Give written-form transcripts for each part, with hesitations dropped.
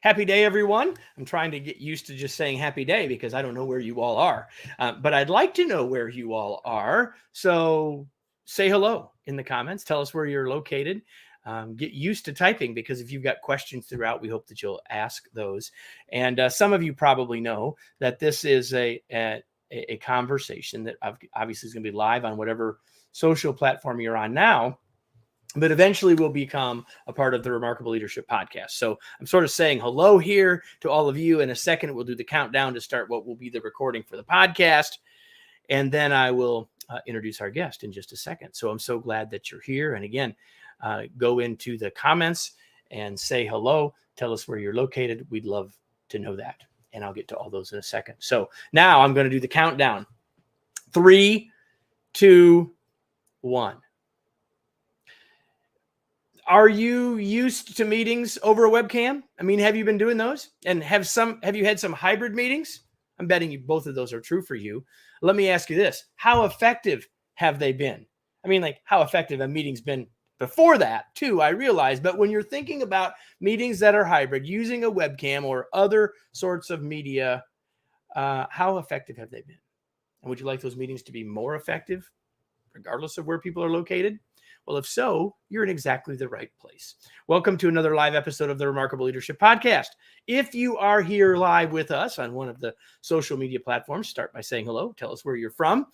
Happy day, everyone. I'm trying to get used to just saying happy day because I don't know where you all are. But I'd like to know where you all are. So say hello in the comments. Tell us where you're located. Get used to typing because if you've got questions throughout, we hope that you'll ask those. And some of you probably know that this is a conversation that obviously is going to be live on whatever social platform you're on now, but eventually will become a part of the Remarkable Leadership Podcast. So I'm sort of saying hello here to all of you. In a second, we'll do the countdown to start what will be the recording for the podcast. And then I will introduce our guest in just a second. So I'm so glad that you're here. And again, go into the comments and say hello. Tell us where you're located. We'd love to know that. And I'll get to all those in a second. So now I'm going to do the countdown. 3, 2, 1. Are you used to meetings over a webcam? I mean, have you been doing those? And have you had some hybrid meetings? I'm betting you both of those are true for you. Let me ask you this. How effective have they been? I mean, like how effective have meetings been before that too, I realize. But when you're thinking about meetings that are hybrid, using a webcam or other sorts of media, how effective have they been? And would you like those meetings to be more effective, regardless of where people are located? Well, if so, you're in exactly the right place. Welcome to another live episode of the Remarkable Leadership Podcast. If you are here live with us on one of the social media platforms, start by saying hello. Tell us where you're from.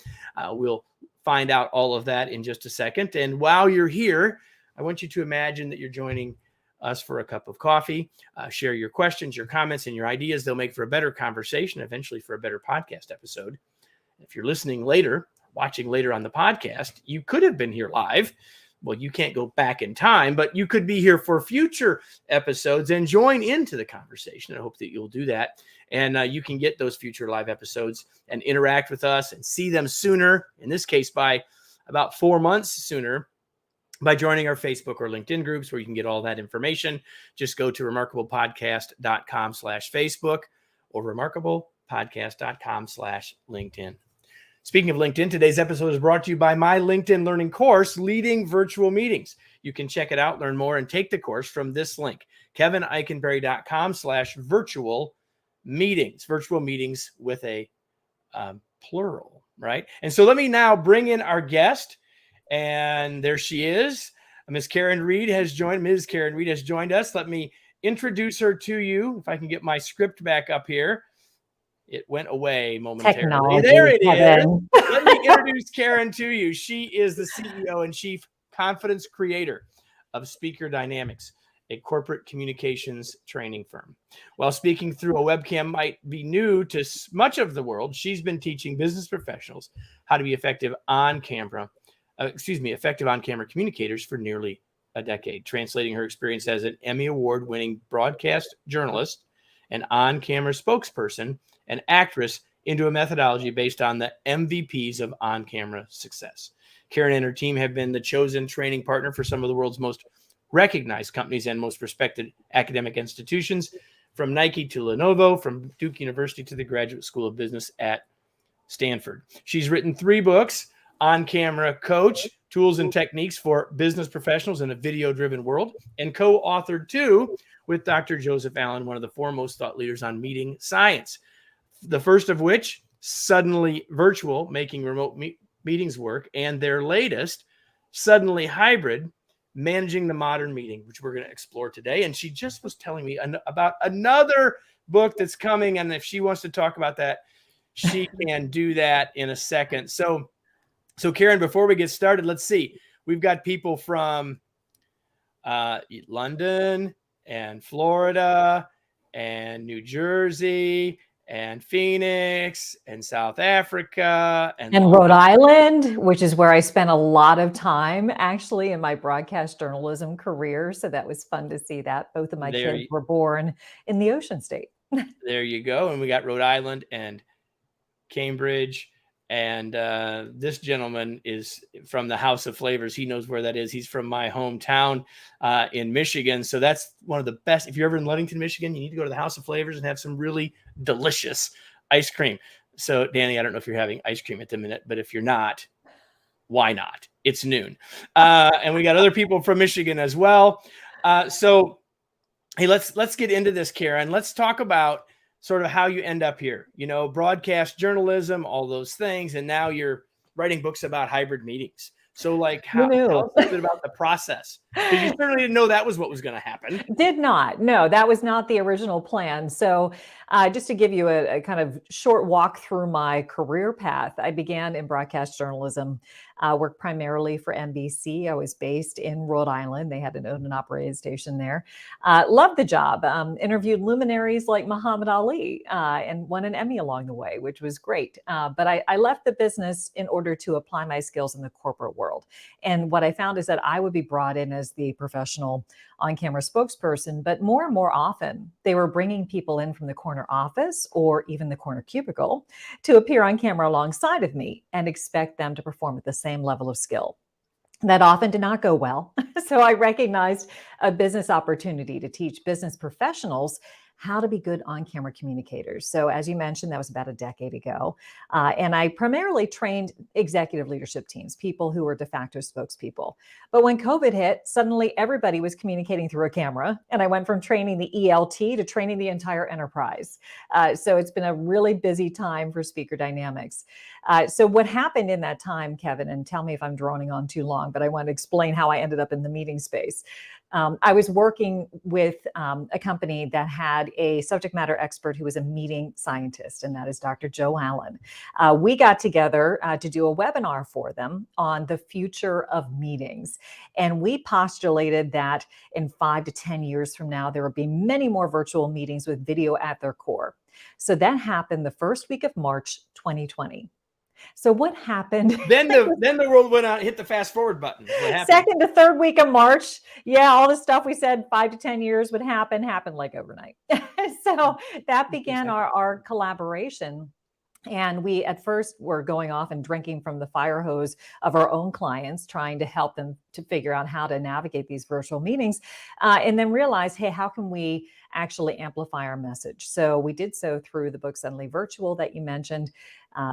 We'll find out all of that in just a second. And while you're here, I want you to imagine that you're joining us for a cup of coffee. Share your questions, your comments, and your ideas. They'll make for a better conversation, eventually for a better podcast episode. If you're listening later, watching later on the podcast, you could have been here live. Well, you can't go back in time, but you could be here for future episodes and join into the conversation. I hope that you'll do that. And you can get those future live episodes and interact with us and see them sooner, in this case, by about 4 months sooner, by joining our Facebook or LinkedIn groups where you can get all that information. Just go to remarkablepodcast.com/Facebook or remarkablepodcast.com/LinkedIn. Speaking of LinkedIn, today's episode is brought to you by my LinkedIn learning course, Leading Virtual Meetings. You can check it out, learn more, and take the course from this link, kevinikenberry.com/virtual meetings, virtual meetings with a plural, right? And so let me now bring in our guest, and there she is. Ms. Karin Reed has joined us. Let me introduce her to you. If I can get my script back up here. It went away momentarily. Technology, there it Kevin. is. Let me introduce Karin to you. She is the CEO and Chief Confidence Creator of Speaker Dynamics, a corporate communications training firm. While speaking through a webcam might be new to much of the world, she's been teaching business professionals how to be effective on-camera communicators for nearly a decade, translating her experience as an Emmy Award-winning broadcast journalist, an on-camera spokesperson, an actress into a methodology based on the MVPs of on-camera success. Karin and her team have been the chosen training partner for some of the world's most recognized companies and most respected academic institutions, from Nike to Lenovo, from Duke University to the Graduate School of Business at Stanford. She's written 3 books, On-Camera Coach, Tools and Techniques for Business Professionals in a Video-Driven World, and co-authored 2 with Dr. Joseph Allen, one of the foremost thought leaders on meeting science. The first of which, Suddenly Virtual, Making Remote Meetings Work, and their latest, Suddenly Hybrid, Managing the Modern Meeting, which we're going to explore today. And she just was telling me about another book that's coming, and if she wants to talk about that, she can do that in a second. So Karin, before we get started, let's see. We've got people from London and Florida and New Jersey and Phoenix and South Africa and Rhode Island, which is where I spent a lot of time actually in my broadcast journalism career. So that was fun to see that. Both of my kids were born in the Ocean State. There you go. And we got Rhode Island and Cambridge. And this gentleman is from the House of Flavors. He knows where that is. He's from my hometown in Michigan. So that's one of the best. If you're ever in Ludington, Michigan, you need to go to the House of Flavors and have some really delicious ice cream. So, Danny, I don't know if you're having ice cream at the minute, but if you're not, why not? It's noon. And we got other people from Michigan as well. So Hey, let's get into this, Karin. Let's talk about sort of how you end up here. Broadcast journalism, all those things, and now you're writing books about hybrid meetings. So, like, tell us a little bit about the process, because you certainly didn't know that was what was going to happen. Did not. No, that was not the original plan. So just to give you a kind of short walk through my career path, I began in broadcast journalism, worked primarily for NBC. I was based in Rhode Island. They had an owned and operated station there. Loved the job. Interviewed luminaries like Muhammad Ali and won an Emmy along the way, which was great. But I left the business in order to apply my skills in the corporate world. And what I found is that I would be brought in as the professional on-camera spokesperson, but more and more often, they were bringing people in from the corner office or even the corner cubicle to appear on camera alongside of me and expect them to perform at the same level of skill. That often did not go well. So I recognized a business opportunity to teach business professionals how to be good on-camera communicators. So as you mentioned, that was about a decade ago. And I primarily trained executive leadership teams, people who were de facto spokespeople. But when COVID hit, suddenly everybody was communicating through a camera. And I went from training the ELT to training the entire enterprise. So it's been a really busy time for Speaker Dynamics. So what happened in that time, Kevin, and tell me if I'm droning on too long, but I want to explain how I ended up in the meeting space. I was working with a company that had a subject matter expert who was a meeting scientist, and that is Dr. Joe Allen. We got together to do a webinar for them on the future of meetings. And we postulated that in 5 to 10 years from now, there would be many more virtual meetings with video at their core. So that happened the first week of March 2020. So what happened? Then the world went out, hit the fast forward button. What happened? Second to third week of March. Yeah, all the stuff we said 5 to 10 years would happened like overnight. So that began our collaboration. And we at first were going off and drinking from the fire hose of our own clients, trying to help them to figure out how to navigate these virtual meetings, and then realized, hey, how can we actually amplify our message? So we did so through the book Suddenly Virtual that you mentioned.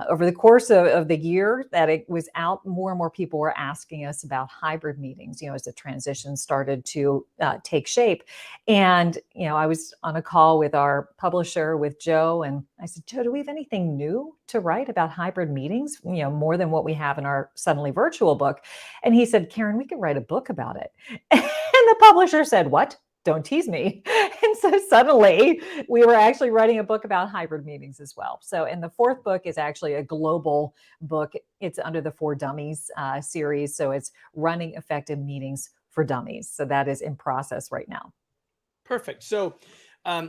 Over the course of the year that it was out, more and more people were asking us about hybrid meetings, as the transition started to take shape. And, I was on a call with our publisher, with Joe, and I said, Joe, do we have anything new to write about hybrid meetings, more than what we have in our Suddenly Virtual book? And he said, Karin, we could write a book about it. And the publisher said, what? Don't tease me. And so suddenly we were actually writing a book about hybrid meetings as well. So, and the fourth book is actually a global book. It's under the For Dummies series. So it's Running Effective Meetings for Dummies. So that is in process right now. Perfect. So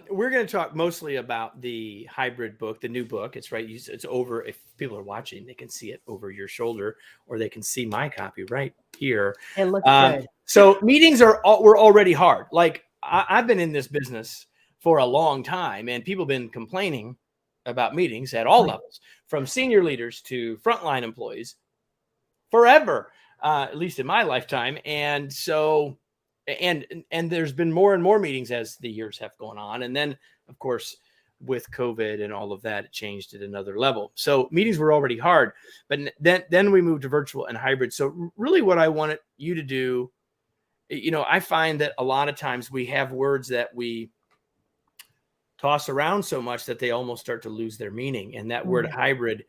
we're going to talk mostly about the hybrid book, the new book. It's right. It's over. If people are watching, they can see it over your shoulder, or they can see my copy right here. It looks good. So meetings were already hard. Like, I've been in this business for a long time, and people have been complaining about meetings at all levels, from senior leaders to frontline employees, forever, at least in my lifetime. And so, and there's been more and more meetings as the years have gone on. And then, of course, with COVID and all of that, it changed at another level. So meetings were already hard, but then we moved to virtual and hybrid. So really what I wanted you to do, I find that a lot of times we have words that we toss around so much that they almost start to lose their meaning. And that word hybrid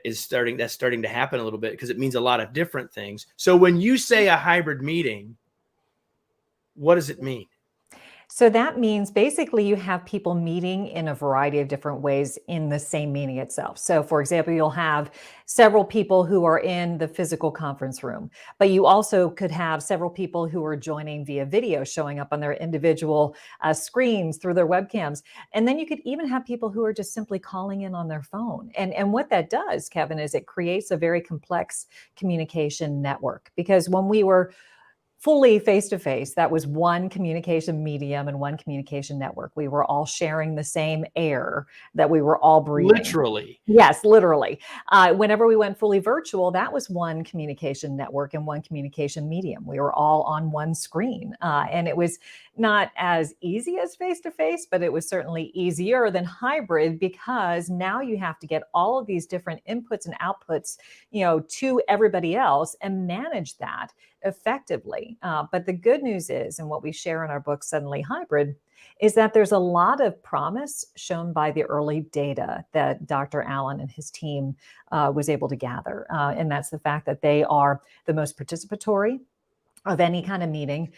is starting to happen a little bit, because it means a lot of different things. So when you say a hybrid meeting, what does it mean? So that means basically you have people meeting in a variety of different ways in the same meeting itself. So for example, you'll have several people who are in the physical conference room, but you also could have several people who are joining via video, showing up on their individual screens through their webcams. And then you could even have people who are just simply calling in on their phone. And what that does, Kevin, is it creates a very complex communication network, because when we were fully face-to-face, that was one communication medium and one communication network. We were all sharing the same air that we were all breathing. Literally. Yes, literally. Whenever we went fully virtual, that was one communication network and one communication medium. We were all on one screen. And it was not as easy as face-to-face, but it was certainly easier than hybrid, because now you have to get all of these different inputs and outputs, to everybody else and manage that effectively. But the good news is, and what we share in our book, Suddenly Hybrid, is that there's a lot of promise shown by the early data that Dr. Allen and his team was able to gather. And that's the fact that they are the most participatory of any kind of meeting.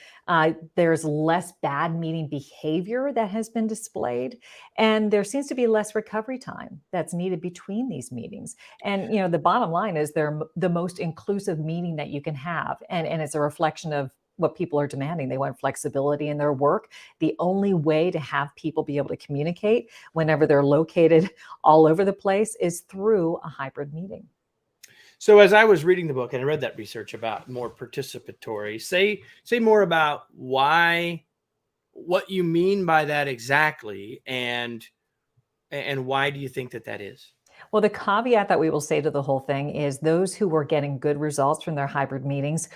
There's less bad meeting behavior that has been displayed, and there seems to be less recovery time that's needed between these meetings. And the bottom line is they're the most inclusive meeting that you can have, and it's a reflection of what people are demanding. They want flexibility in their work. The only way to have people be able to communicate whenever they're located all over the place is through a hybrid meeting. So as I was reading the book and I read that research about more participatory, say more about what you mean by that exactly, and why do you think that is? Well, the caveat that we will say to the whole thing is those who were getting good results from their hybrid meetings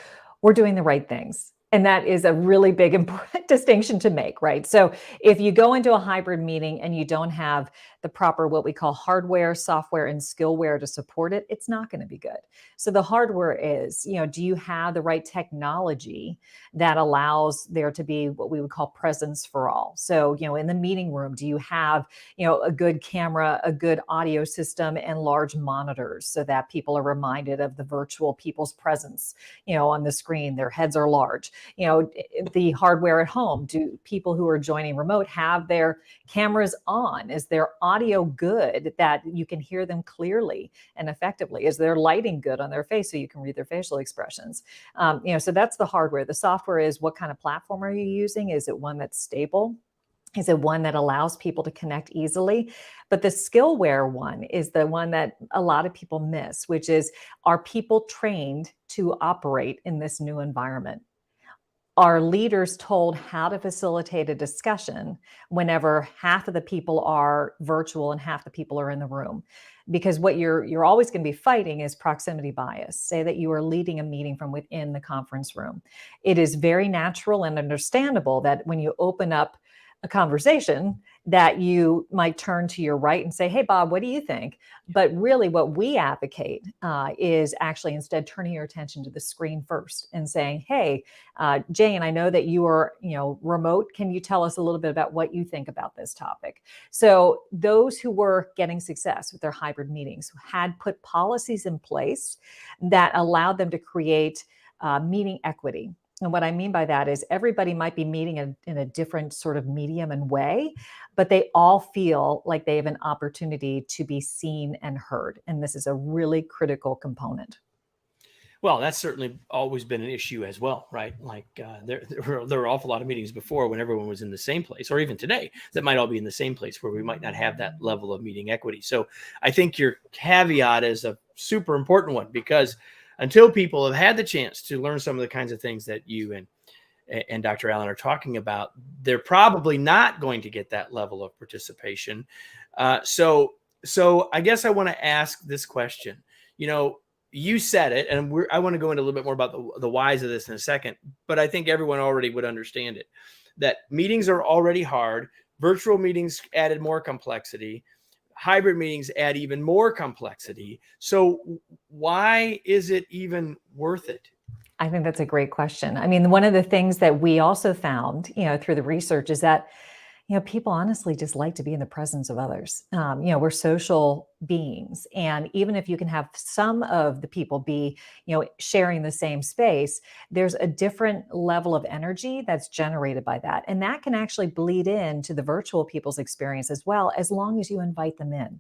were doing the right things. And that is a really big, important distinction to make, right? So if you go into a hybrid meeting and you don't have the proper, what we call hardware, software, and skillware to support it, it's not going to be good. So the hardware is, do you have the right technology that allows there to be what we would call presence for all? So, in the meeting room, do you have, a good camera, a good audio system, and large monitors so that people are reminded of the virtual people's presence, on the screen? Their heads are large. The hardware at home, do people who are joining remote have their cameras on? Is their audio good that you can hear them clearly and effectively? Is their lighting good on their face so you can read their facial expressions? So that's the hardware. The software is, what kind of platform are you using? Is it one that's stable? Is it one that allows people to connect easily? But the skillware one is the one that a lot of people miss, which is, are people trained to operate in this new environment? Are leaders told how to facilitate a discussion whenever half of the people are virtual and half the people are in the room? Because what you're always going to be fighting is proximity bias. Say that you are leading a meeting from within the conference room. It is very natural and understandable that when you open up a conversation, that you might turn to your right and say, "Hey, Bob, what do you think?" But really what we advocate is actually instead turning your attention to the screen first and saying, "Hey, Jane, I know that you are, remote. Can you tell us a little bit about what you think about this topic?" So those who were getting success with their hybrid meetings had put policies in place that allowed them to create meeting equity. And what I mean by that is everybody might be meeting in a different sort of medium and way, but they all feel like they have an opportunity to be seen and heard. And this is a really critical component. Well, that's certainly always been an issue as well, right? Like there were an awful lot of meetings before when everyone was in the same place, or even today that might all be in the same place where we might not have that level of meeting equity. So I think your caveat is a super important one, because until people have had the chance to learn some of the kinds of things that you and Dr. Allen are talking about, they're probably not going to get that level of participation. So I guess I want to ask this question. You said it, and I want to go into a little bit more about the whys of this in a second, but I think everyone already would understand it, that meetings are already hard. Virtual meetings added more complexity. Hybrid meetings add even more complexity. So why is it even worth it? I think that's a great question. I mean, one of the things that we also found, through the research is that, people honestly just like to be in the presence of others. We're social beings. And even if you can have some of the people be, sharing the same space, there's a different level of energy that's generated by that. And that can actually bleed into the virtual people's experience as well, as long as you invite them in.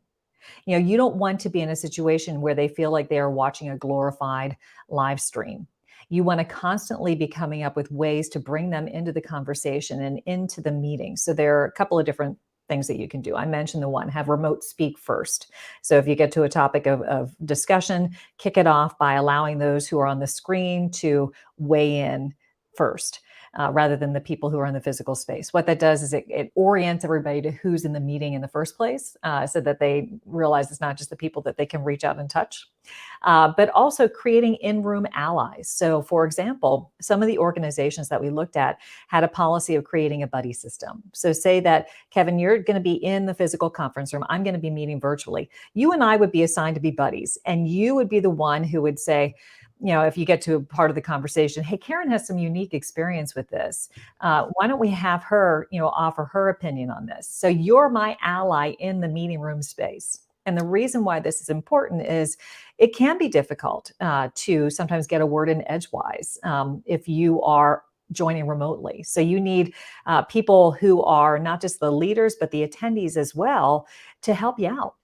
You don't want to be in a situation where they feel like they are watching a glorified live stream. You want to constantly be coming up with ways to bring them into the conversation and into the meeting. So there are a couple of different things that you can do. I mentioned the one, have remote speak first. So if you get to a topic of discussion, kick it off by allowing those who are on the screen to weigh in first. rather than the people who are in the physical space. What that does is it orients everybody to who's in the meeting in the first place, so that they realize it's not just the people that they can reach out and touch, but also creating in-room allies. So for example, some of the organizations that we looked at had a policy of creating a buddy system. So say that, Kevin, you're going to be in the physical conference room. I'm going to be meeting virtually. You and I would be assigned to be buddies, and you would be the one who would say, if you get to a part of the conversation, hey, Karin has some unique experience with this. Why don't we have her, offer her opinion on this? So you're my ally in the meeting room space. And the reason why this is important is it can be difficult to sometimes get a word in edgewise if you are joining remotely. So you need people who are not just the leaders, but the attendees as well to help you out.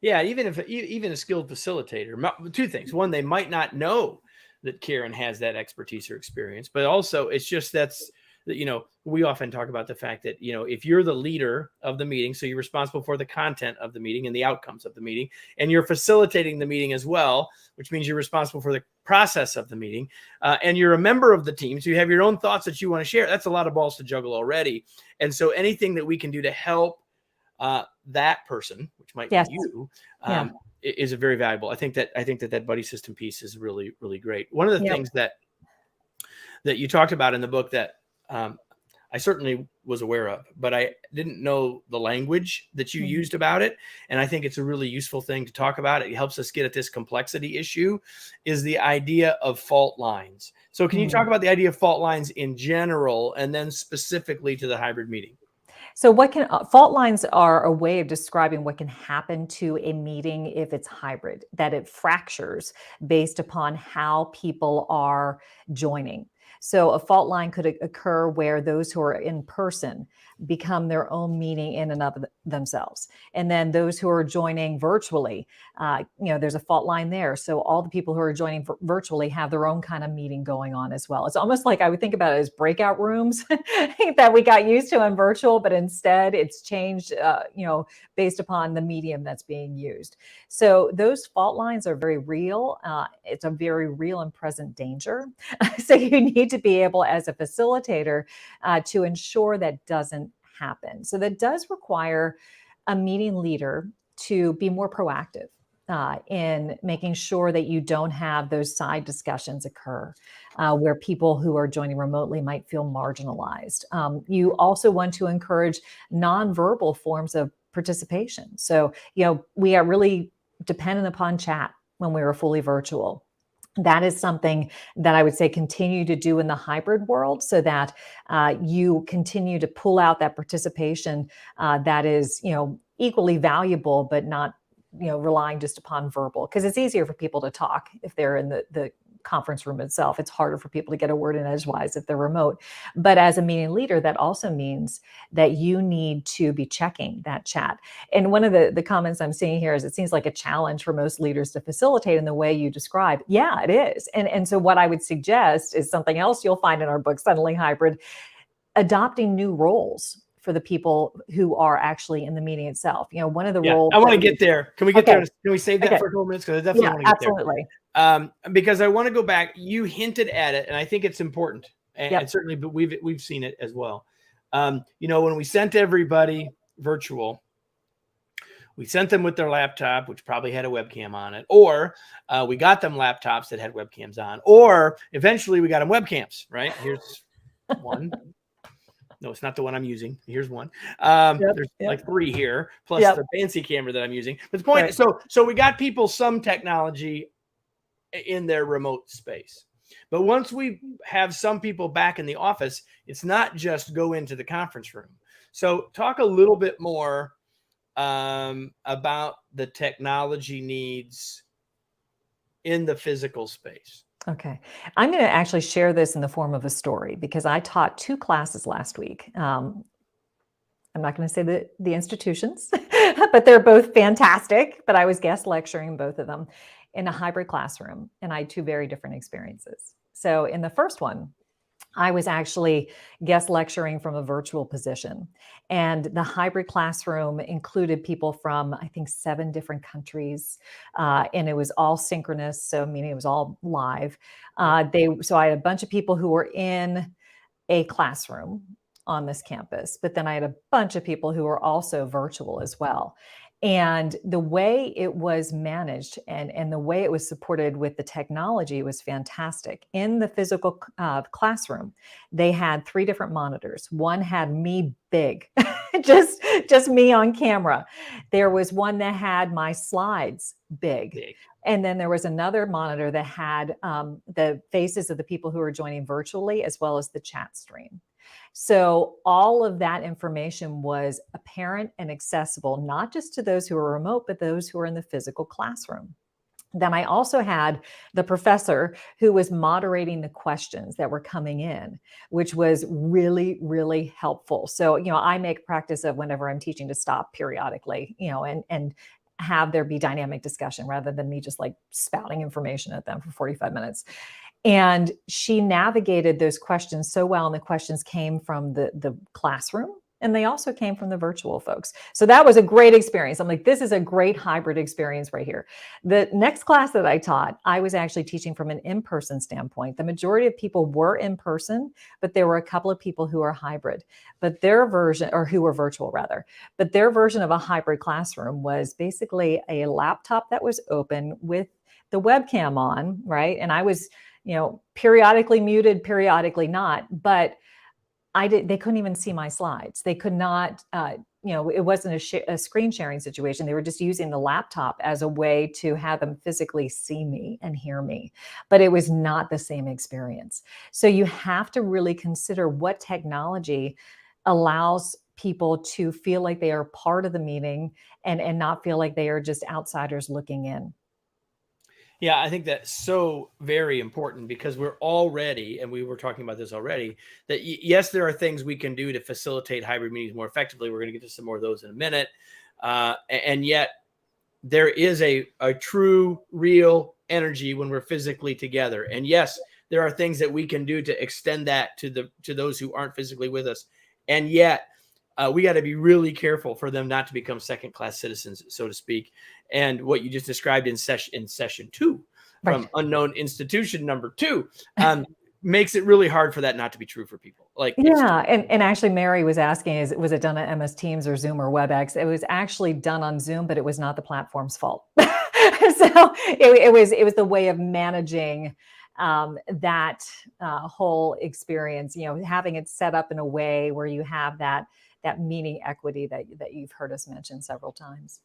Yeah, even a skilled facilitator, two things. One, they might not know that Karin has that expertise or experience, but also it's just we often talk about the fact that, if you're the leader of the meeting, so you're responsible for the content of the meeting and the outcomes of the meeting, and you're facilitating the meeting as well, which means you're responsible for the process of the meeting, and you're a member of the team, so you have your own thoughts that you want to share. That's a lot of balls to juggle already. And so anything that we can do to help that person, which might be you, is a very valuable. I think that buddy system piece is really, really great. One of the things that you talked about in the book that I certainly was aware of, but I didn't know the language that you used about it. And I think it's a really useful thing to talk about. It helps us get at this complexity issue, is the idea of fault lines. So can you talk about the idea of fault lines in general, and then specifically to the hybrid meeting? So fault lines are a way of describing what can happen to a meeting if it's hybrid, that it fractures based upon how people are joining. So a fault line could occur where those who are in person become their own meeting in and of themselves. And then those who are joining virtually, there's a fault line there. So all the people who are joining virtually have their own kind of meeting going on as well. It's almost like I would think about it as breakout rooms that we got used to in virtual, but instead it's changed, based upon the medium that's being used. So those fault lines are very real. It's a very real and present danger. So you need to be able, as a facilitator, to ensure that doesn't happen. So that does require a meeting leader to be more proactive in making sure that you don't have those side discussions occur where people who are joining remotely might feel marginalized. You also want to encourage nonverbal forms of participation. So, we are really dependent upon chat when we were fully virtual. That is something that I would say continue to do in the hybrid world, so that you continue to pull out that participation that is, equally valuable, but not, relying just upon verbal, because it's easier for people to talk if they're in the conference room itself. It's harder for people to get a word in edgewise if they're remote. But as a meeting leader, that also means that you need to be checking that chat. And one of the comments I'm seeing here is it seems like a challenge for most leaders to facilitate in the way you describe. Yeah, it is. And so what I would suggest is something else you'll find in our book, Suddenly Hybrid, adopting new roles for the people who are actually in the meeting itself. One of the roles. I want to get there. Can we get there? Can we save that for a couple minutes? Because I definitely want to get there. Because I want to go back. You hinted at it, and I think it's important. And certainly, but we've seen it as well. When we sent everybody virtual, we sent them with their laptop, which probably had a webcam on it, or we got them laptops that had webcams on, or eventually we got them webcams. Right? Here's one. No, it's not the one I'm using. Here's one. There's like three here, plus the fancy camera that I'm using. But the point is, so we got people some technology in their remote space. But once we have some people back in the office, it's not just go into the conference room. So talk a little bit more about the technology needs in the physical space. Okay. I'm going to actually share this in the form of a story, because I taught 2 classes last week. I'm not going to say the institutions, but they're both fantastic. But I was guest lecturing both of them in a hybrid classroom, and I had 2 very different experiences. So in the first one, I was actually guest lecturing from a virtual position, and the hybrid classroom included people from, I think, 7 different countries, and it was all synchronous, so meaning it was all live. So I had a bunch of people who were in a classroom on this campus, but then I had a bunch of people who were also virtual as well. And the way it was managed and the way it was supported with the technology was fantastic. In the physical classroom, they had 3 different monitors. One had me big, just me on camera. There was one that had my slides big. And then there was another monitor that had the faces of the people who were joining virtually, as well as the chat stream. So all of that information was apparent and accessible, not just to those who were remote, but those who were in the physical classroom. Then I also had the professor who was moderating the questions that were coming in, which was really, really helpful. So, I make practice of whenever I'm teaching to stop periodically, and have there be dynamic discussion rather than me just like spouting information at them for 45 minutes. And she navigated those questions so well. And the questions came from the classroom, and they also came from the virtual folks. So that was a great experience. I'm like, this is a great hybrid experience right here. The next class that I taught, I was actually teaching from an in-person standpoint. The majority of people were in person, but there were a couple of people who are hybrid, but their version, or who were virtual rather, but their version of a hybrid classroom was basically a laptop that was open with the webcam on, right? And I was, periodically muted, periodically not, but they couldn't even see my slides. They could not, it wasn't a screen sharing situation. They were just using the laptop as a way to have them physically see me and hear me, but it was not the same experience. So you have to really consider what technology allows people to feel like they are part of the meeting and not feel like they are just outsiders looking in. Yeah, I think that's so very important because we're already, and we were talking about this already, that yes, there are things we can do to facilitate hybrid meetings more effectively. We're going to get to some more of those in a minute. And yet there is a true, real energy when we're physically together. And yes, there are things that we can do to extend that to those who aren't physically with us. And yet we got to be really careful for them not to become second-class citizens, so to speak. And what you just described in session 2 from Right. unknown institution number 2 makes it really hard for that not to be true for people. Yeah, and actually Mary was asking, was it done on MS Teams or Zoom or WebEx? It was actually done on Zoom, but it was not the platform's fault. So it was the way of managing that whole experience. Having it set up in a way where you have that meaning equity that you've heard us mention several times.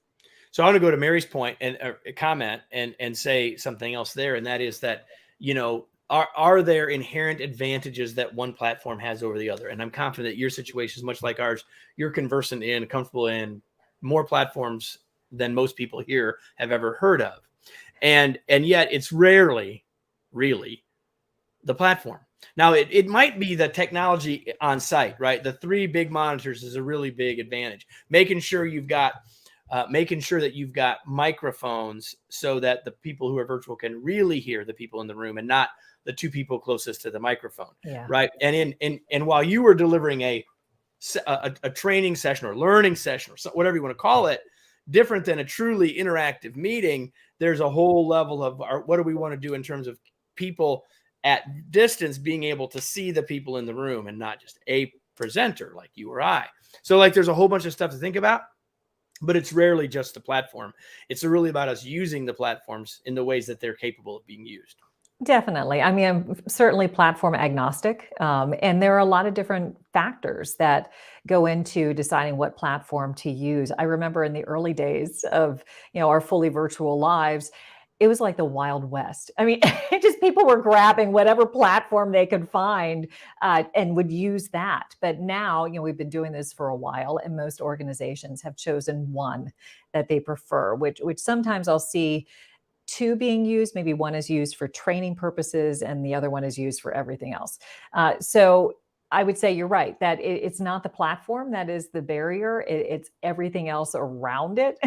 So I want to go to Mary's point and comment and say something else there. And that is that, are there inherent advantages that one platform has over the other? And I'm confident that your situation is much like ours. You're conversant in, comfortable in more platforms than most people here have ever heard of. And yet it's rarely really the platform. Now, it might be the technology on site, right? The 3 big monitors is a really big advantage. Making sure that you've got microphones so that the people who are virtual can really hear the people in the room and not the 2 people closest to the microphone, right? And while you were delivering a training session or learning session or whatever you want to call it, different than a truly interactive meeting, there's a whole level of what do we want to do in terms of people at distance being able to see the people in the room and not just a presenter like you or I. So there's a whole bunch of stuff to think about, but it's rarely just the platform. It's really about us using the platforms in the ways that they're capable of being used. Definitely. I mean, I'm certainly platform agnostic. And there are a lot of different factors that go into deciding what platform to use. I remember in the early days of, our fully virtual lives, it was like the Wild West. I mean, people were grabbing whatever platform they could find and would use that. But now, we've been doing this for a while, and most organizations have chosen one that they prefer, which sometimes I'll see 2 being used. Maybe one is used for training purposes and the other one is used for everything else. So I would say you're right that it's not the platform that is the barrier. It's everything else around it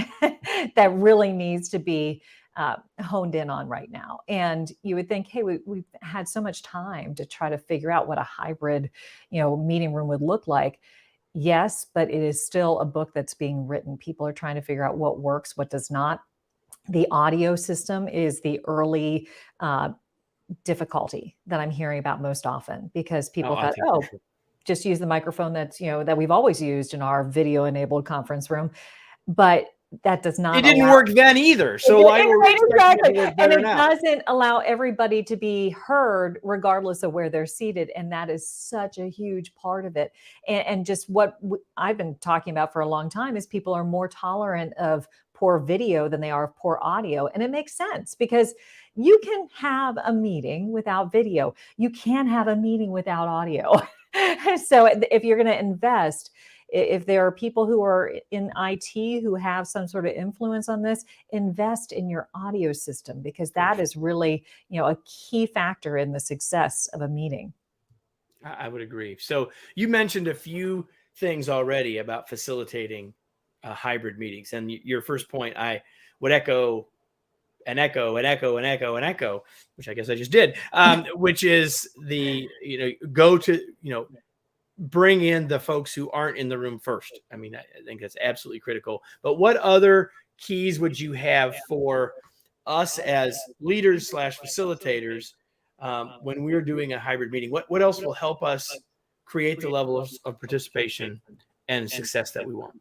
that really needs to be honed in on right now. And you would think, hey, we've had so much time to try to figure out what a hybrid, meeting room would look like. Yes, but it is still a book that's being written. People are trying to figure out what works, what does not. The audio system is the early difficulty that I'm hearing about most often, because people I thought, think oh, for sure. just use the microphone that's, that we've always used in our video enabled conference room. But that does not It didn't allow. work then either. So why were we Right, expecting it to exactly. work And better it now? doesn't allow everybody to be heard regardless of where they're seated. And that is such a huge part of it. And just what I've been talking about for a long time is people are more tolerant of poor video than they are of poor audio. And it makes sense, because you can have a meeting without video. You can have a meeting without audio. So if you're going to invest, if there are people who are in IT who have some sort of influence on this, invest in your audio system, because that is really, a key factor in the success of a meeting. I would agree. So you mentioned a few things already about facilitating hybrid meetings, and your first point, I would echo and echo and echo and echo and echo, which I guess I just did, which is go to, bring in the folks who aren't in the room first. I mean, I think that's absolutely critical. But what other keys would you have for us as leaders / facilitators when we're doing a hybrid meeting? What else will help us create the level of participation and success that we want?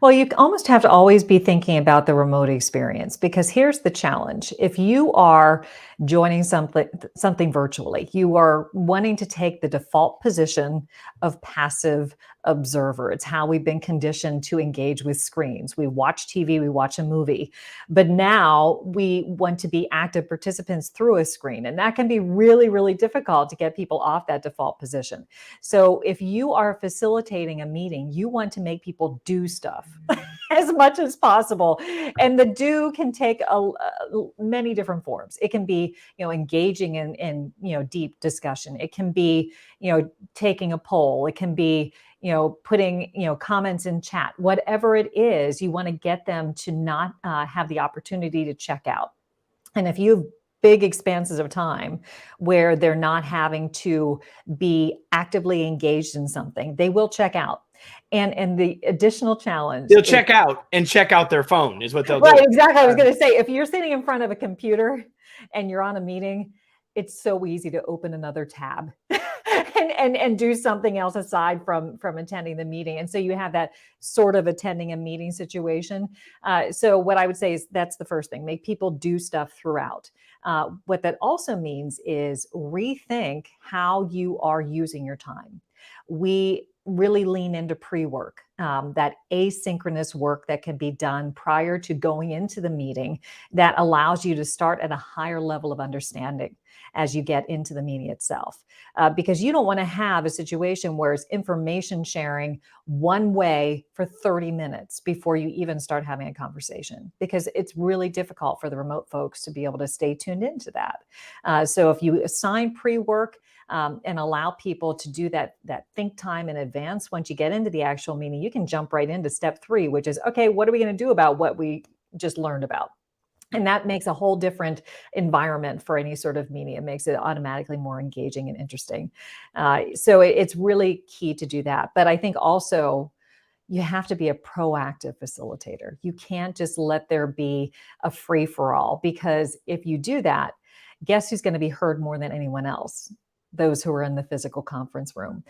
Well, you almost have to always be thinking about the remote experience, because here's the challenge. If you are joining something virtually, you are wanting to take the default position of passive observer. It's how we've been conditioned to engage with screens. We watch TV, we watch a movie, but now we want to be active participants through a screen. And that can be really, really difficult to get people off that default position. So if you are facilitating a meeting, you want to make people do stuff as much as possible. And the do can take many different forms. It can be, engaging in deep discussion. It can be, taking a poll. It can be, putting, comments in chat. Whatever it is, you want to get them to not have the opportunity to check out. And if you have big expanses of time where they're not having to be actively engaged in something, they will check out. And the additional challenge, They'll check out and check out their phone is what they'll do. Right, exactly. I was going to say, if you're sitting in front of a computer and you're on a meeting, it's so easy to open another tab and do something else aside from attending the meeting. And so you have that sort of attending a meeting situation. So what I would say is that's the first thing, make people do stuff throughout. What that also means is rethink how you are using your time. We really lean into pre-work, that asynchronous work that can be done prior to going into the meeting, that allows you to start at a higher level of understanding as you get into the meeting itself. Because you don't want to have a situation where it's information sharing one way for 30 minutes before you even start having a conversation, because it's really difficult for the remote folks to be able to stay tuned into that. So if you assign pre-work, and allow people to do that think time in advance, once you get into the actual meeting, you can jump right into step 3, which is, okay, what are we going to do about what we just learned about? And that makes a whole different environment for any sort of meeting. It makes it automatically more engaging and interesting. So it's really key to do that. But I think also you have to be a proactive facilitator. You can't just let there be a free-for-all, because if you do that, guess who's going to be heard more than anyone else? Those who are in the physical conference room.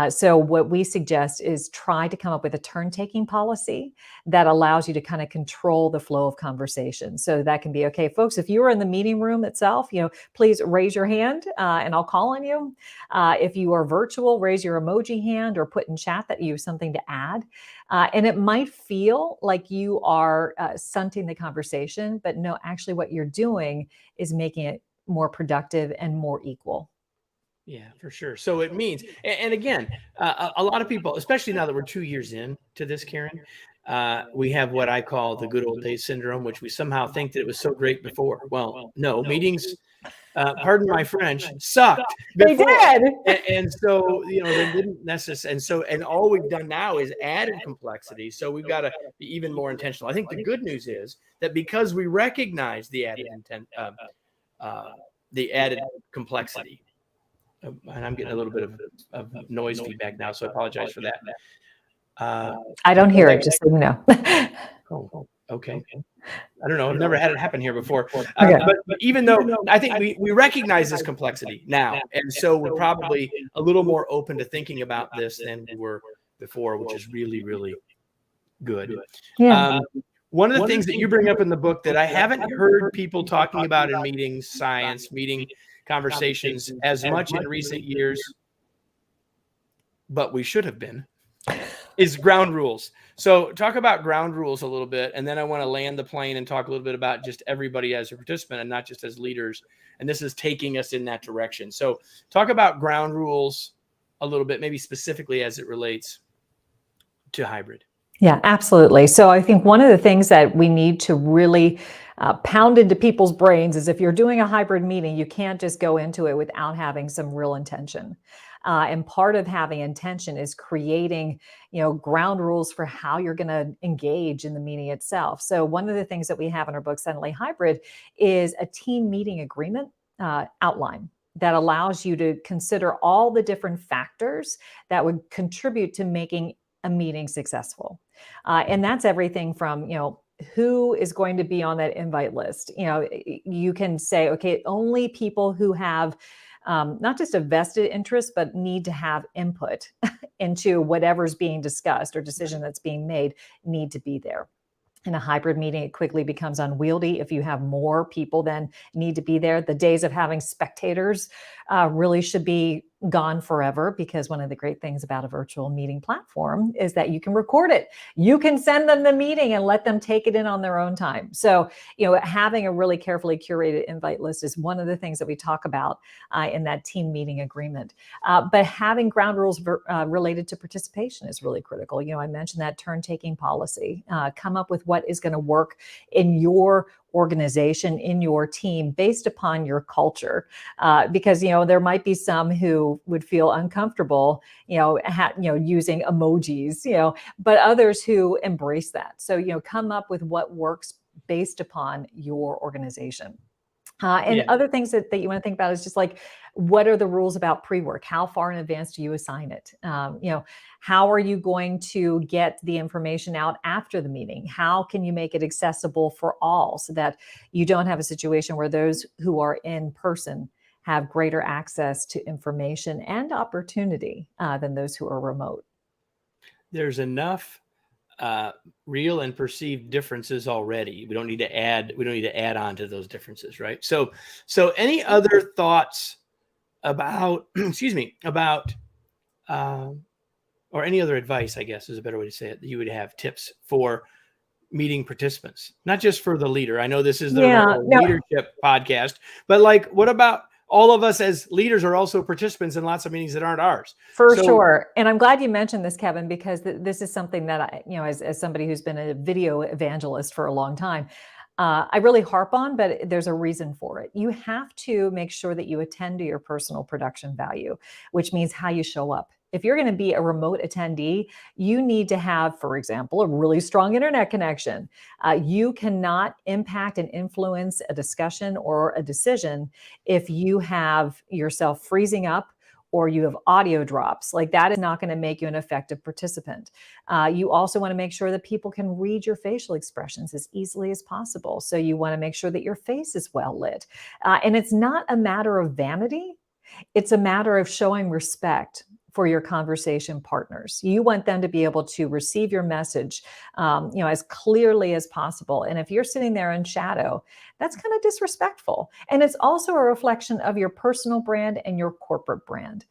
So what we suggest is try to come up with a turn-taking policy that allows you to kind of control the flow of conversation. So that can be, okay, folks, if you are in the meeting room itself, please raise your hand and I'll call on you. If you are virtual, raise your emoji hand or put in chat that you have something to add. And it might feel like you are stunting the conversation, but no, actually what you're doing is making it more productive and more equal. Yeah, for sure. So it means, and again, a lot of people, especially now that we're 2 years in to this, Karin, we have what I call the good old days syndrome, which we somehow think that it was so great before. Well, no, meetings, pardon my French, sucked before. They did. And so, they didn't necessarily, and all we've done now is added complexity. So we've got to be even more intentional. I think the good news is that because we recognize the added intent, the added complexity, and I'm getting a little bit of noise feedback now, so I apologize for that. I don't hear it, just so you know. Oh, Okay. I don't know. I've never had it happen here before. Okay. But even though I think we recognize this complexity now, and so we're probably a little more open to thinking about this than we were before, which is really, really good. Yeah. One of the things that you bring up in the book that I haven't heard people talking about in meetings, science, meeting conversations as much in recent years, but we should have been, is ground rules. So talk about ground rules a little bit, and then I want to land the plane and talk a little bit about just everybody as a participant and not just as leaders. And this is taking us in that direction. So talk about ground rules a little bit, maybe specifically as it relates to hybrid. Yeah, absolutely. So I think one of the things that we need to really pound into people's brains is if you're doing a hybrid meeting, you can't just go into it without having some real intention. And part of having intention is creating, ground rules for how you're going to engage in the meeting itself. So one of the things that we have in our book, Suddenly Hybrid, is a team meeting agreement outline that allows you to consider all the different factors that would contribute to making a meeting successful. And that's everything from, who is going to be on that invite list. You can say, okay, only people who have not just a vested interest, but need to have input into whatever's being discussed or decision that's being made need to be there. In a hybrid meeting, it quickly becomes unwieldy if you have more people than need to be there. The days of having spectators really should be gone forever, because one of the great things about a virtual meeting platform is that you can record it. You can send them the meeting and let them take it in on their own time. So, having a really carefully curated invite list is one of the things that we talk about in that team meeting agreement. But having ground rules related to participation is really critical. I mentioned that turn-taking policy. Come up with what is going to work in your organization, in your team, based upon your culture, because there might be some who would feel uncomfortable, using emojis, but others who embrace that. So come up with what works based upon your organization. And other things that you want to think about is just like, what are the rules about pre-work? How far in advance do you assign it? How are you going to get the information out after the meeting? How can you make it accessible for all so that you don't have a situation where those who are in person have greater access to information and opportunity than those who are remote? There's enough real and perceived differences already. We don't need to add on to those differences, right? So any other thoughts about or any other advice, I guess is a better way to say it, that you would have, tips for meeting participants, not just for the leader. I know this is the leadership podcast, but like, what about all of us as leaders are also participants in lots of meetings that aren't ours? For sure. And I'm glad you mentioned this, Kevin, because this is something that I, as somebody who's been a video evangelist for a long time, I really harp on, but there's a reason for it. You have to make sure that you attend to your personal production value, which means how you show up. If you're going to be a remote attendee, you need to have, for example, a really strong internet connection. You cannot impact and influence a discussion or a decision if you have yourself freezing up or you have audio drops. Like, that is not going to make you an effective participant. You also want to make sure that people can read your facial expressions as easily as possible. So you want to make sure that your face is well lit. And it's not a matter of vanity. It's a matter of showing respect for your conversation partners. You want them to be able to receive your message, as clearly as possible. And if you're sitting there in shadow, that's kind of disrespectful. And it's also a reflection of your personal brand and your corporate brand.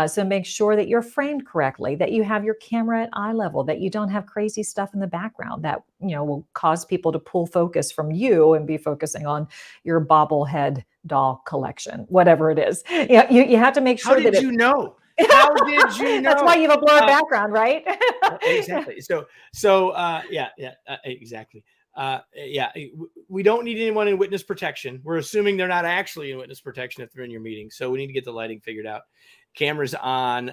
So make sure that you're framed correctly, that you have your camera at eye level, that you don't have crazy stuff in the background that, will cause people to pull focus from you and be focusing on your bobblehead doll collection, whatever it is. You have to make sure that you know? How did you know? That's why you have a blurred background, right? Exactly. Exactly. We don't need anyone in witness protection. We're assuming they're not actually in witness protection if they're in your meeting. So we need to get the lighting figured out. Cameras on.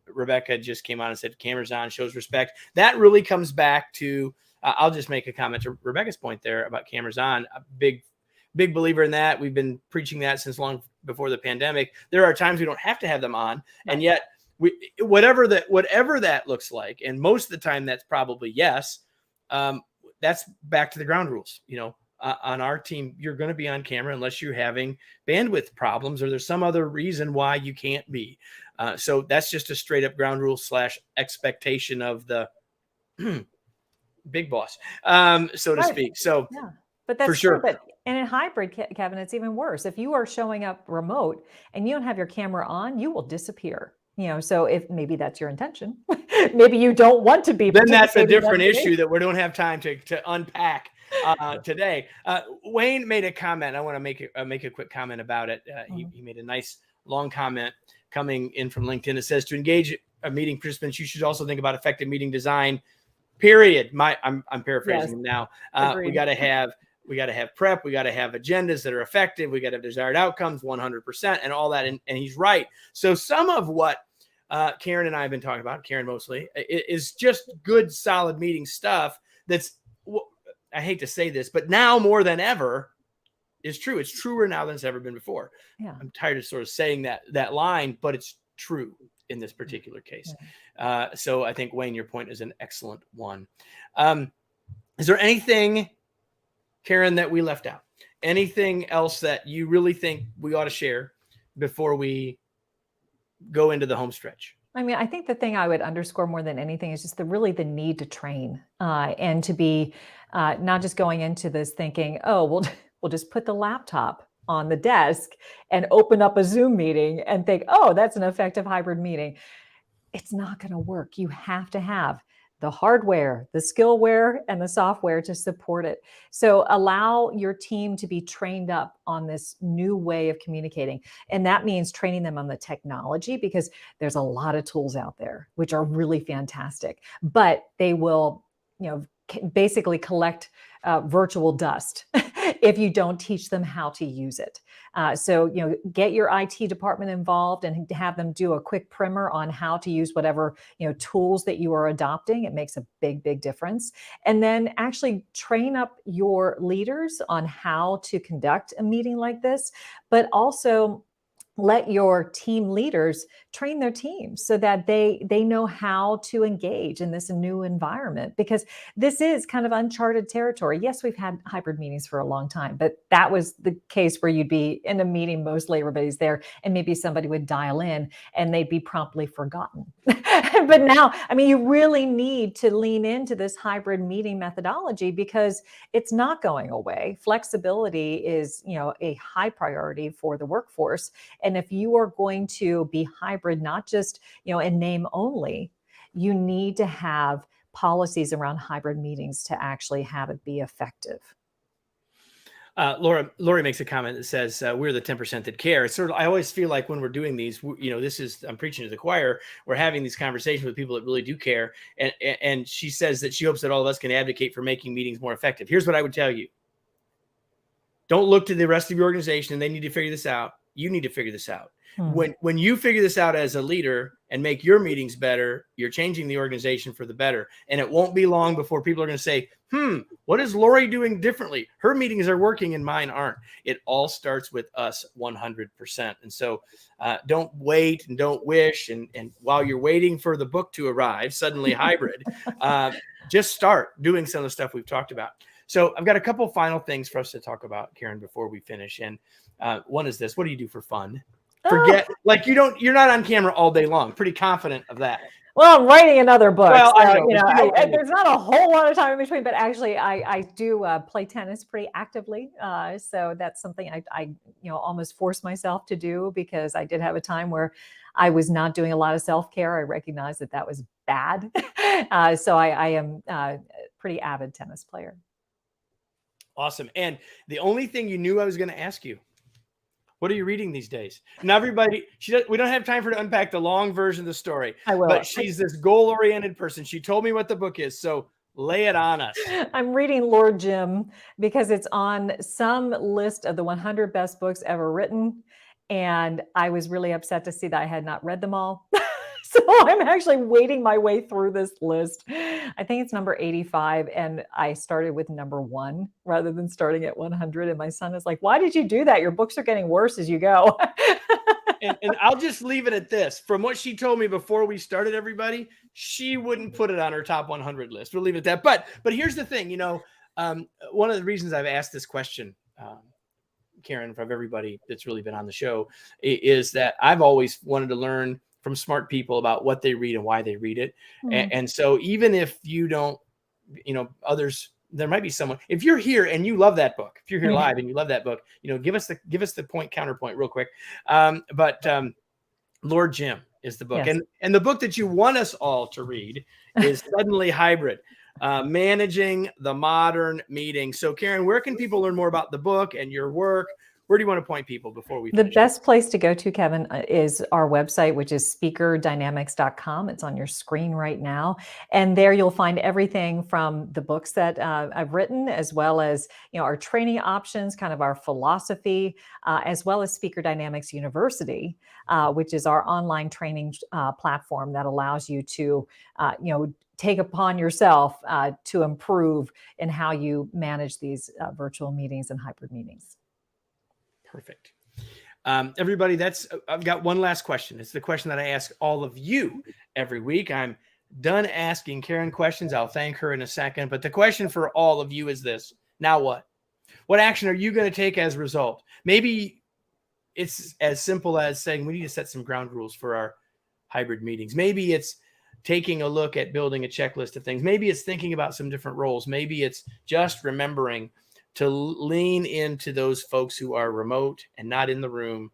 Rebecca just came on and said cameras on, shows respect. That really comes back to, I'll just make a comment to Rebecca's point there about cameras on. A big believer in that. We've been preaching that since long before the pandemic. There are times we don't have to have them on, and yet whatever that looks like, and most of the time that's probably yes. that's back to the ground rules. On our team, you're going to be on camera unless you're having bandwidth problems or there's some other reason why you can't be. So that's just a straight up ground rule / expectation of the big boss, so to speak. So yeah, but that's for sure. true. But and in hybrid, Kevin, it's even worse. If you are showing up remote and you don't have your camera on, you will disappear. So if maybe that's your intention, maybe you don't want to be. Then that's a different issue that we don't have time to unpack today. Wayne made a comment. I want to make a quick comment about it. He made a nice long comment coming in from LinkedIn. It says, to engage meeting participants, you should also think about effective meeting design. Period. I'm paraphrasing him now. We got to have prep. We got to have agendas that are effective. We got to have desired outcomes, 100%, and all that. And he's right. So some of what Karin and I have been talking about, Karin mostly, is just good, solid meeting stuff. That's, I hate to say this, but now more than ever is true. It's truer now than it's ever been before. Yeah. I'm tired of sort of saying that line, but it's true in this particular case. Yeah. So I think, Wayne, your point is an excellent one. Is there anything, Karin, that we left out? Anything else that you really think we ought to share before we go into the home stretch? I mean, I think the thing I would underscore more than anything is just the need to train and to be not just going into this thinking, oh, we'll just put the laptop on the desk and open up a Zoom meeting and think, oh, that's an effective hybrid meeting. It's not going to work. You have to have the hardware, the skillware, and the software to support it. So allow your team to be trained up on this new way of communicating. And that means training them on the technology, because there's a lot of tools out there which are really fantastic, but they will, basically collect virtual dust if you don't teach them how to use it. So, get your IT department involved and have them do a quick primer on how to use whatever, tools that you are adopting. It makes a big, big difference. And then actually train up your leaders on how to conduct a meeting like this, but also let your team leaders train their teams so that they know how to engage in this new environment, because this is kind of uncharted territory. Yes, we've had hybrid meetings for a long time, but that was the case where you'd be in a meeting, mostly everybody's there, and maybe somebody would dial in and they'd be promptly forgotten. But now, I mean, you really need to lean into this hybrid meeting methodology because it's not going away. Flexibility is, a high priority for the workforce. And if you are going to be hybrid, not just, in name only, you need to have policies around hybrid meetings to actually have it be effective. Lori makes a comment that says, we're the 10% that care. It's sort of, I always feel like when we're doing these, I'm preaching to the choir. We're having these conversations with people that really do care. And she says that she hopes that all of us can advocate for making meetings more effective. Here's what I would tell you. Don't look to the rest of your organization and they need to figure this out. You need to figure this out. When you figure this out as a leader and make your meetings better, you're changing the organization for the better. And it won't be long before people are going to say, what is Lori doing differently? Her meetings are working and mine aren't. It all starts with us 100%. And so don't wait and don't wish. And while you're waiting for the book to arrive, suddenly hybrid, just start doing some of the stuff we've talked about. So I've got a couple final things for us to talk about, Karin, before we finish. And one is this: what do you do for fun? Forget, like you're not on camera all day long. Pretty confident of that. Well, I'm writing another book. Well, so, I know, there's not a whole lot of time in between, but actually I do play tennis pretty actively. So that's something I almost force myself to do, because I did have a time where I was not doing a lot of self-care. I recognized that was bad. So I am a pretty avid tennis player. Awesome. And the only thing you knew I was going to ask you, what are you reading these days? Now, everybody, we don't have time for to unpack the long version of the story. I will. But she's this goal-oriented person. She told me what the book is, so lay it on us. I'm reading Lord Jim because it's on some list of the 100 best books ever written. And I was really upset to see that I had not read them all. So I'm actually wading my way through this list. I think it's number 85, and I started with number 1 rather than starting at 100. And my son is like, "Why did you do that? Your books are getting worse as you go." and I'll just leave it at this. From what she told me before we started, everybody, she wouldn't put it on her top 100 list. We'll leave it at that. But here's the thing, one of the reasons I've asked this question, Karin, from everybody that's really been on the show, is that I've always wanted to learn from smart people about what they read and why they read it. And so even if you don't, others, there might be someone, if you're here and you love that book, if you're here live and you love that book, give us the counterpoint real quick. But Lord Jim is the book. Yes. And the book that you want us all to read is Suddenly Hybrid, Managing the Modern Meeting. So Karin, where can people learn more about the book and your work? Where do you want to point people before we finish? The best place to go to, Kevin, is our website, which is speakerdynamics.com. It's on your screen right now. And there you'll find everything from the books that I've written, as well as our training options, kind of our philosophy, as well as Speaker Dynamics University, which is our online training platform that allows you to, take upon yourself to improve in how you manage these virtual meetings and hybrid meetings. Perfect. Everybody, I've got one last question. It's the question that I ask all of you every week. I'm done asking Karin questions. I'll thank her in a second. But the question for all of you is this: now what? What action are you going to take as a result? Maybe it's as simple as saying we need to set some ground rules for our hybrid meetings. Maybe it's taking a look at building a checklist of things. Maybe it's thinking about some different roles. Maybe it's just remembering to lean into those folks who are remote and not in the room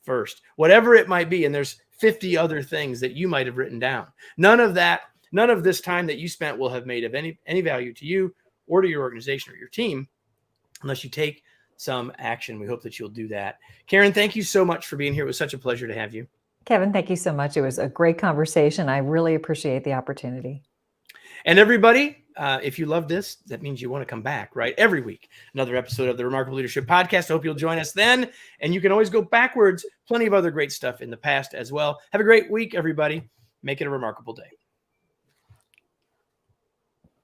first, whatever it might be. And there's 50 other things that you might have written down. None of this time that you spent will have made of any value to you or to your organization or your team unless you take some action. We hope that you'll do that. Karin, thank you so much for being here. It was such a pleasure to have you. Kevin, thank you so much. It was a great conversation. I really appreciate the opportunity. And everybody, if you love this, that means you want to come back, right? Every week, another episode of the Remarkable Leadership Podcast. I hope you'll join us then. And you can always go backwards. Plenty of other great stuff in the past as well. Have a great week, everybody. Make it a remarkable day.